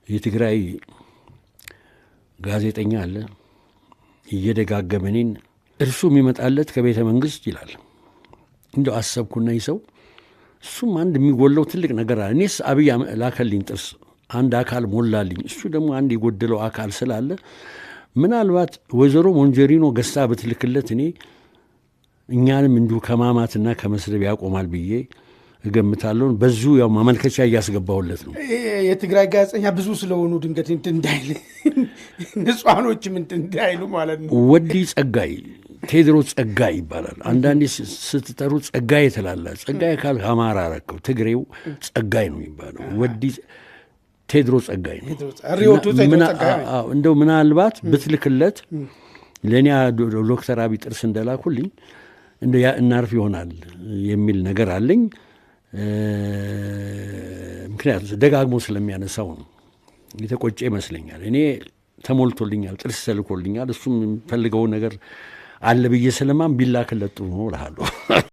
የትግራይ ጋዜጠኛ አለ እየደጋገመ እኔን እርሱ የሚመጣለት ከቤተ መንግስት ይላል። እንደው አሰብኩና ይሰው እሱም አንድ የሚጎለው ትልቅ ነገር አለ። እኔስ አብይ ላከልኝ ጥርስ አንድ አካል ሞላልኝ፣ እሱ ደግሞ አንድ የጎደለው አካል ስላለ ምናልባት ወይዘሮ ሞንጀሪኖ ገዝታ ብትልክለት እኔ እኛንም እንዲሁ ከማማትና ከመስደብ ያቆማል ብዬ እገምታለሁ። በዙ ያው ማመልከቻ እያስገባሁለት ነው። የትግራይ ጋዜጠኛ ብዙ ስለሆኑ ድንገት እንትን እንዳይል ንጹሃኖችም እንትን እንዳይሉ ማለት ነው። ወዲ ጸጋይ ቴድሮስ ጸጋይ ይባላል። አንዳንዴ ስትጠሩ ጸጋይ ትላላ። ጸጋይ ካል አማራ ረከው ትግሬው ጸጋይ ነው የሚባለው። ወዲ ቴድሮስ ጸጋይ ነው። እንደው ምናልባት ብትልክለት ለእኔ ዶክተር አብይ ጥርስ እንደላኩልኝ እንደ እናርፍ ይሆናል የሚል ነገር አለኝ። ምክንያቱም ደጋግሞ ስለሚያነሳው ነው። የተቆጨ ይመስለኛል። እኔ ተሞልቶልኛል፣ ጥርስ ተልኮልኛል። እሱም የሚፈልገው ነገር አለ ብዬ ስለማም ቢላክለት ጥሩ ነው እልሃለሁ።